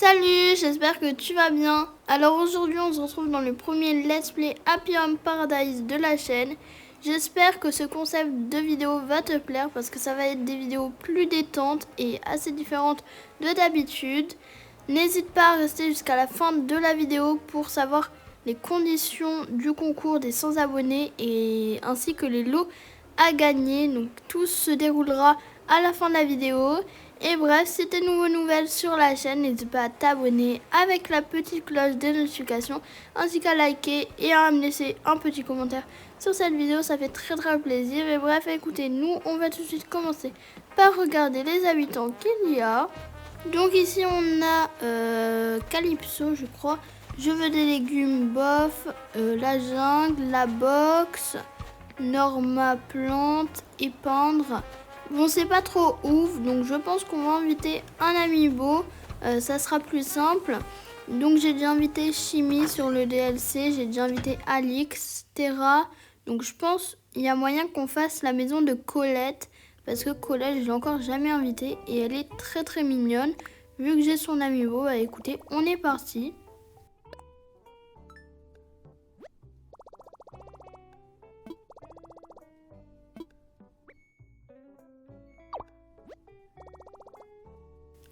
Salut, j'espère que tu vas bien. Alors aujourd'hui on se retrouve dans le premier Let's Play Happy Home Paradise de la chaîne. J'espère que ce concept de vidéo va te plaire parce que ça va être des vidéos plus détentes et assez différentes de d'habitude. N'hésite pas à rester jusqu'à la fin de la vidéo pour savoir les conditions du concours des 100 abonnés et ainsi que les lots à gagner. Donc tout se déroulera à la fin de la vidéo. Et bref, si t'es nouveau nouvelle sur la chaîne, n'hésite pas à t'abonner avec la petite cloche des notifications, ainsi qu'à liker et à me laisser un petit commentaire sur cette vidéo, ça fait très plaisir. Et bref, écoutez, nous on va tout de suite commencer par regarder les habitants qu'il y a. Donc ici on a Calypso, je crois. Je veux des légumes, bof, la jungle, la box, Norma plante, épandre. Bon, c'est pas trop ouf, donc je pense qu'on va inviter un amiibo. Ça sera plus simple. Donc j'ai déjà invité Chimie sur le DLC, j'ai déjà invité Alix, Terra. Donc je pense il y a moyen qu'on fasse la maison de Colette. Parce que Colette, je l'ai encore jamais invitée et elle est très mignonne. Vu que j'ai son amiibo, bah écoutez, on est parti.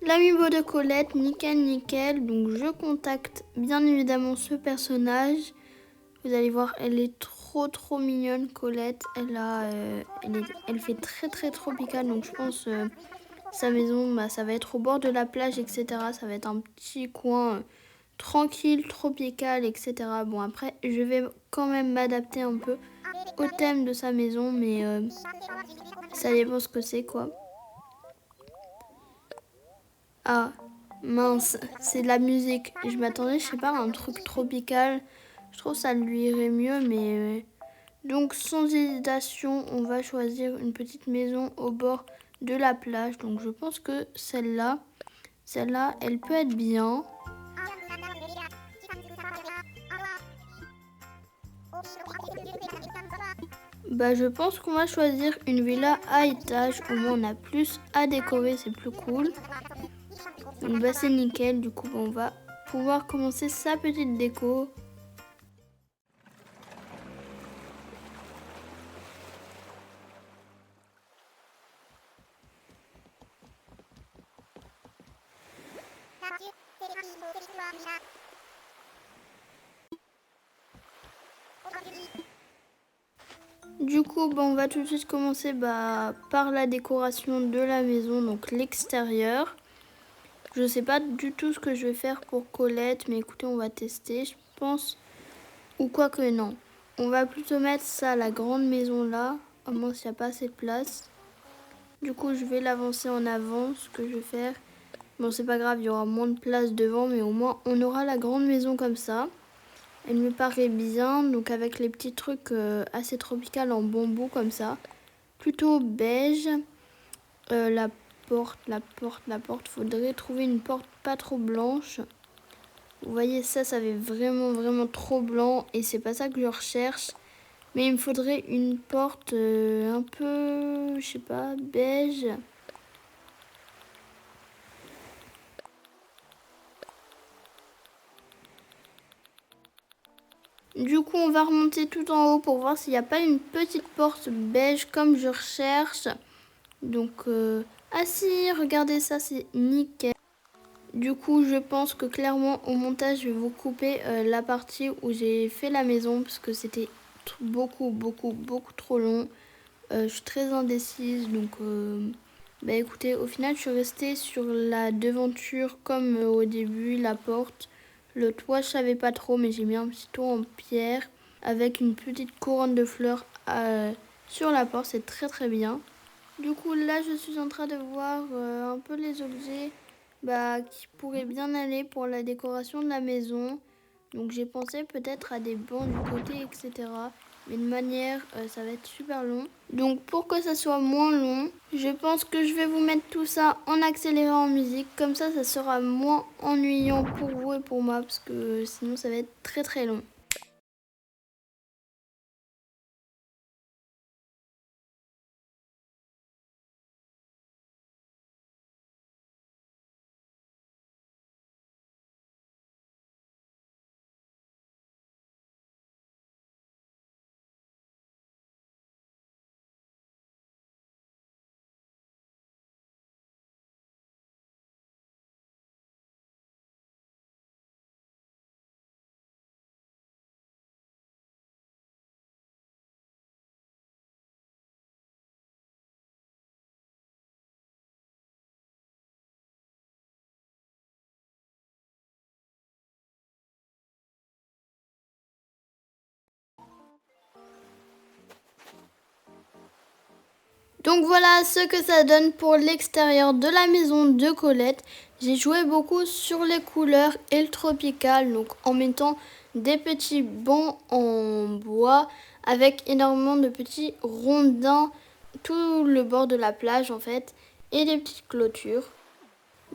L'amiibo de Colette, nickel. Donc je contacte bien évidemment ce personnage. Vous allez voir, elle est trop mignonne, Colette. Elle fait très tropicale. Donc je pense sa maison, bah, ça va être au bord de la plage, etc. Ça va être un petit coin tranquille, tropical, etc. Bon, après, je vais quand même m'adapter un peu au thème de sa maison, mais ça dépend ce que c'est, quoi. Ah, mince, c'est de la musique. Je m'attendais, je sais pas, à un truc tropical. Je trouve que ça lui irait mieux, mais... Donc, sans hésitation, on va choisir une petite maison au bord de la plage. Donc, je pense que celle-là, elle peut être bien. Bah, je pense qu'on va choisir une villa à étage. Au moins, on a plus à décorer, c'est plus cool. Donc, bah, c'est nickel. Du coup, on va pouvoir commencer sa petite déco. Du coup, on va tout de suite commencer par la décoration de la maison, donc l'extérieur. Je sais pas du tout ce que je vais faire pour Colette, mais écoutez, on va tester, je pense. Ou quoi que non. On va plutôt mettre ça, la grande maison là, au moins s'il n'y a pas assez de place. Du coup, je vais l'avancer en avant, ce que je vais faire. Bon, c'est pas grave, il y aura moins de place devant, mais au moins on aura la grande maison comme ça. Elle me paraît bien, donc avec les petits trucs assez tropicales en bambou comme ça. Plutôt beige. La porte. Faudrait trouver une porte pas trop blanche. Vous voyez, ça fait vraiment trop blanc et c'est pas ça que je recherche. Mais il me faudrait une porte un peu, je sais pas, beige. Du coup, on va remonter tout en haut pour voir s'il n'y a pas une petite porte beige comme je recherche. Donc, ah si, regardez ça, c'est nickel. Du coup, je pense que clairement, au montage, je vais vous couper la partie où j'ai fait la maison parce que c'était beaucoup trop long. Je suis très indécise, donc bah écoutez, au final, je suis restée sur la devanture comme au début, la porte. Le toit, je savais pas trop, mais j'ai mis un petit toit en pierre avec une petite couronne de fleurs sur la porte. C'est très bien. Du coup, là, je suis en train de voir un peu les objets qui pourraient bien aller pour la décoration de la maison. Donc, j'ai pensé peut-être à des bancs du côté, etc. Mais de manière, ça va être super long. Donc, pour que ça soit moins long, je pense que je vais vous mettre tout ça en accéléré en musique. Comme ça sera moins ennuyant pour vous et pour moi. Parce que sinon, ça va être très long. Donc voilà ce que ça donne pour l'extérieur de la maison de Colette. J'ai joué beaucoup sur les couleurs et le tropical, donc en mettant des petits bancs en bois avec énormément de petits rondins tout le bord de la plage en fait et des petites clôtures.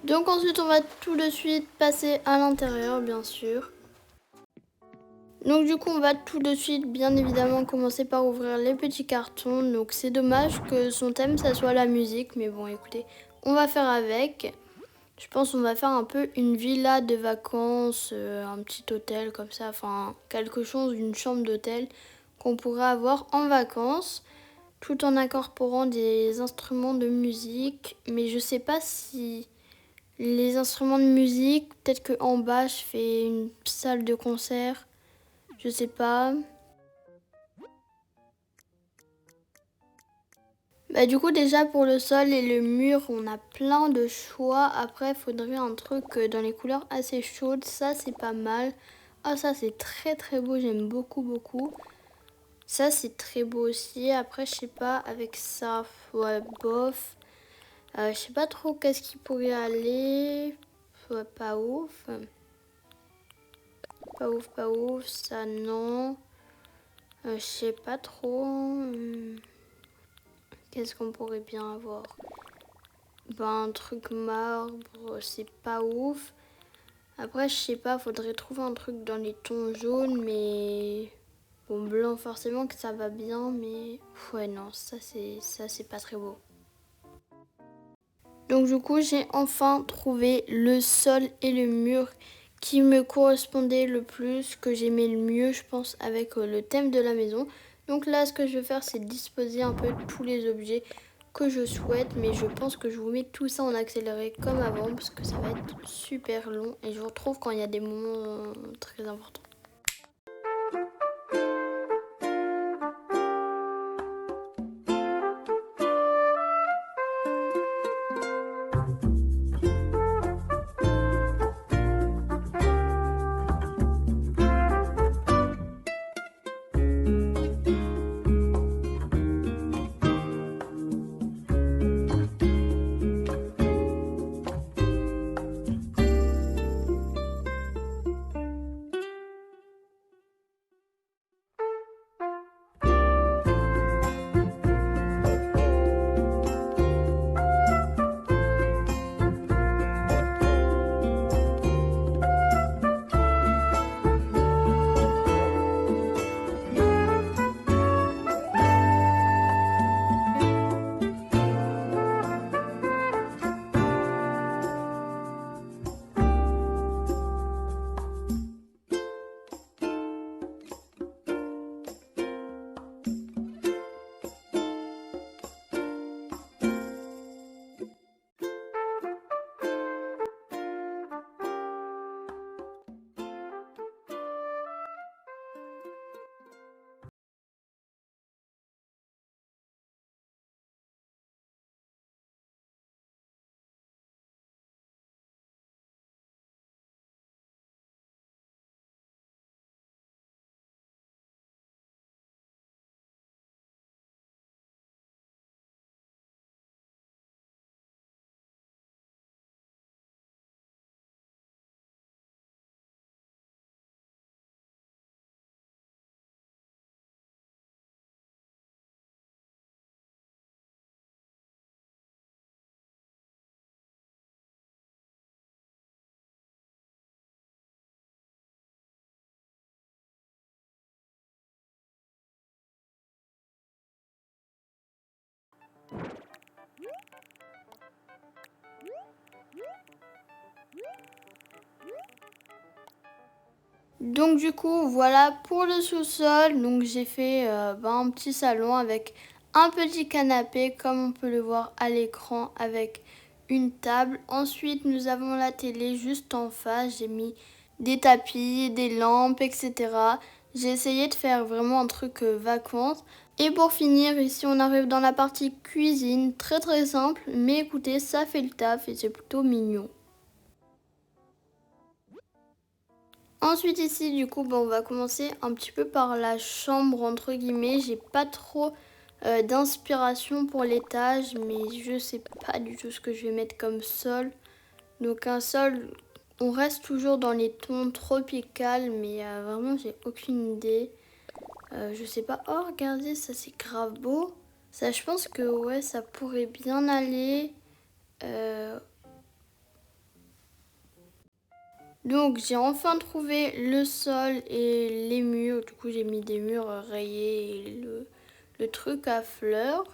Donc ensuite on va tout de suite passer à l'intérieur bien sûr. Donc du coup on va tout de suite bien évidemment commencer par ouvrir les petits cartons. Donc c'est dommage que son thème ça soit la musique, mais bon écoutez, on va faire avec. Je pense qu'on va faire un peu une villa de vacances, un petit hôtel comme ça, enfin quelque chose, une chambre d'hôtel qu'on pourrait avoir en vacances, tout en incorporant des instruments de musique. Mais je sais pas si les instruments de musique, peut-être qu'en bas je fais une salle de concert. Je sais pas. Bah du coup déjà pour le sol et le mur on a plein de choix. Après il faudrait un truc dans les couleurs assez chaudes. Ça c'est pas mal. Ah ça c'est très très beau, j'aime beaucoup beaucoup. Ça c'est très beau aussi. Après je sais pas avec ça, ouais bof. Je sais pas trop qu'est-ce qui pourrait aller. Ouais, pas ouf. Pas ouf, pas ouf. Ça non. Je sais pas trop. Qu'est-ce qu'on pourrait bien avoir? Ben, un truc marbre, c'est pas ouf. Après, je sais pas, faudrait trouver un truc dans les tons jaunes, mais... Bon, blanc, forcément que ça va bien, mais... Ouais, non, ça c'est pas très beau. Donc du coup, j'ai enfin trouvé le sol et le mur qui me correspondaient le plus, que j'aimais le mieux, je pense, avec le thème de la maison. Donc là, ce que je vais faire, c'est disposer un peu tous les objets que je souhaite, mais je pense que je vous mets tout ça en accéléré comme avant, parce que ça va être super long, et je vous retrouve quand il y a des moments très importants. Donc du coup, voilà pour le sous-sol. Donc j'ai fait un petit salon avec un petit canapé, comme on peut le voir à l'écran, avec une table. Ensuite, nous avons la télé juste en face. J'ai mis des tapis, des lampes, etc. J'ai essayé de faire vraiment un truc vacances. Et pour finir, ici on arrive dans la partie cuisine, très très simple, mais écoutez, ça fait le taf et c'est plutôt mignon. Ensuite ici, du coup, on va commencer un petit peu par la chambre, entre guillemets. J'ai pas trop d'inspiration pour l'étage, mais je sais pas du tout ce que je vais mettre comme sol. Donc un sol, on reste toujours dans les tons tropicaux, mais vraiment j'ai aucune idée. Je sais pas. Oh regardez, ça c'est grave beau. Ça, je pense que ouais, ça pourrait bien aller. Donc j'ai enfin trouvé le sol et les murs. Du coup j'ai mis des murs rayés et le truc à fleurs.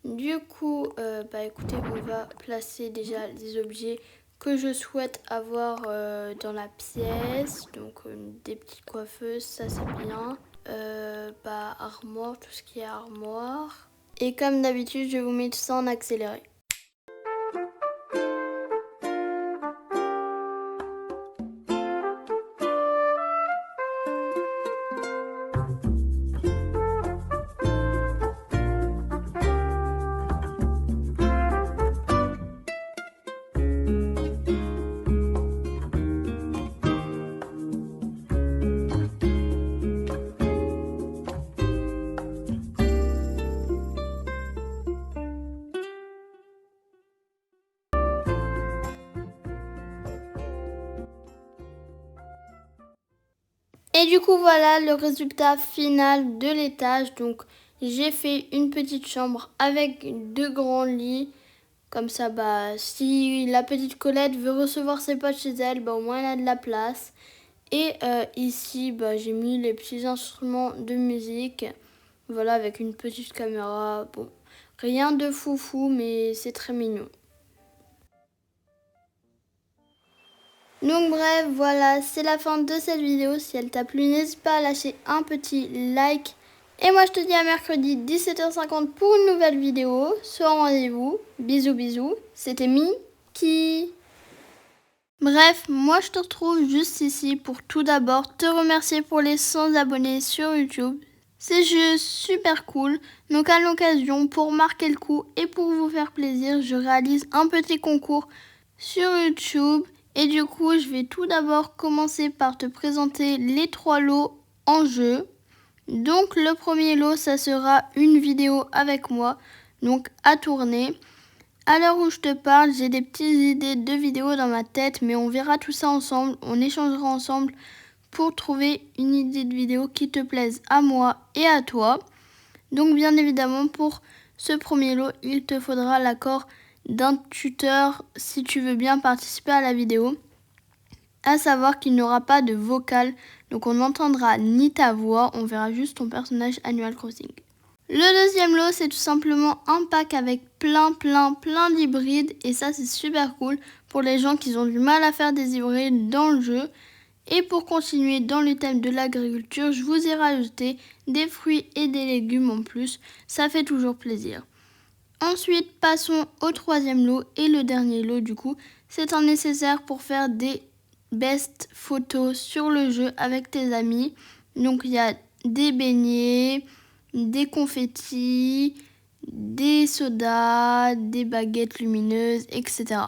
Du coup, bah écoutez, on va placer déjà les objets que je souhaite avoir dans la pièce. Donc des petites coiffeuses, ça c'est bien. Bah armoire, tout ce qui est armoire. Et comme d'habitude, je vous mets tout ça en accéléré. Et du coup, voilà le résultat final de l'étage. Donc, j'ai fait une petite chambre avec 2 grands lits. Comme ça, bah, si la petite Colette veut recevoir ses potes chez elle, bah, au moins elle a de la place. Et ici, bah, j'ai mis les petits instruments de musique. Voilà, avec une petite caméra. Bon, rien de foufou, mais c'est très mignon. Donc bref, voilà, c'est la fin de cette vidéo. Si elle t'a plu, n'hésite pas à lâcher un petit like. Et moi, je te dis à mercredi 17h50 pour une nouvelle vidéo. Sois au rendez-vous. Bisous, bisous. C'était Miki. Bref, moi, je te retrouve juste ici pour tout d'abord te remercier pour les 100 abonnés sur YouTube. C'est juste super cool. Donc à l'occasion, pour marquer le coup et pour vous faire plaisir, je réalise un petit concours sur YouTube. Et du coup, je vais tout d'abord commencer par te présenter les 3 lots en jeu. Donc le premier lot, ça sera une vidéo avec moi, donc à tourner. À l'heure où je te parle, j'ai des petites idées de vidéos dans ma tête, mais on verra tout ça ensemble, on échangera ensemble pour trouver une idée de vidéo qui te plaise à moi et à toi. Donc bien évidemment, pour ce premier lot, il te faudra l'accord d'un tuteur si tu veux bien participer à la vidéo. À savoir qu'il n'y aura pas de vocal, donc on n'entendra ni ta voix, on verra juste ton personnage Animal Crossing. Le deuxième lot, c'est tout simplement un pack avec plein d'hybrides, et ça c'est super cool pour les gens qui ont du mal à faire des hybrides dans le jeu. Et pour continuer dans le thème de l'agriculture, je vous ai rajouté des fruits et des légumes en plus, ça fait toujours plaisir. Ensuite, passons au troisième lot et le dernier lot du coup. C'est un nécessaire pour faire des best photos sur le jeu avec tes amis. Donc il y a des beignets, des confettis, des sodas, des baguettes lumineuses, etc.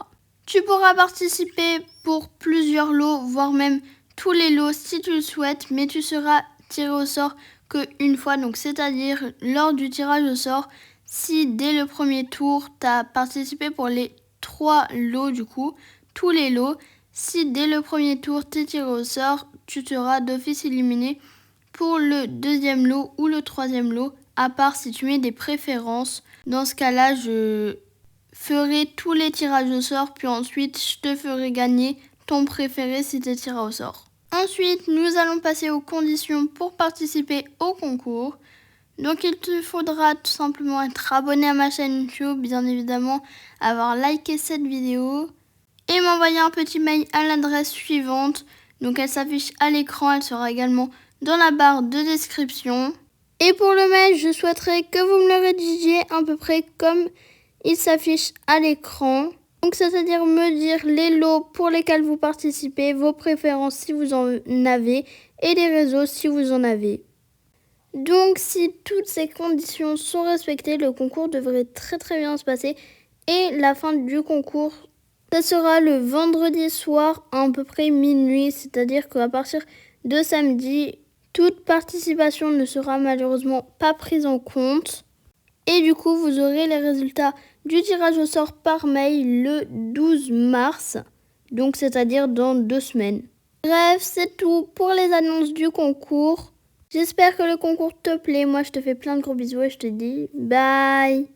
Tu pourras participer pour plusieurs lots, voire même tous les lots si tu le souhaites, mais tu seras tiré au sort qu'une fois, donc c'est-à-dire lors du tirage au sort. Si dès le premier tour, tu as participé pour les 3 lots du coup, tous les lots, si dès le premier tour, tu es tiré au sort, tu seras d'office éliminé pour le deuxième lot ou le troisième lot, à part si tu mets des préférences. Dans ce cas-là, je ferai tous les tirages au sort, puis ensuite, je te ferai gagner ton préféré si tu es tiré au sort. Ensuite, nous allons passer aux conditions pour participer au concours. Donc il te faudra tout simplement être abonné à ma chaîne YouTube, bien évidemment, avoir liké cette vidéo et m'envoyer un petit mail à l'adresse suivante. Donc elle s'affiche à l'écran, elle sera également dans la barre de description. Et pour le mail, je souhaiterais que vous me le rédigiez à peu près comme il s'affiche à l'écran. Donc c'est-à-dire me dire les lots pour lesquels vous participez, vos préférences si vous en avez et les réseaux si vous en avez. Donc si toutes ces conditions sont respectées, le concours devrait très bien se passer. Et la fin du concours, ça sera le vendredi soir à peu près minuit. C'est-à-dire qu'à partir de samedi, toute participation ne sera malheureusement pas prise en compte. Et du coup, vous aurez les résultats du tirage au sort par mail le 12 mars. Donc, c'est-à-dire dans 2 semaines. Bref, c'est tout pour les annonces du concours. J'espère que le concours te plaît. Moi, je te fais plein de gros bisous et je te dis bye!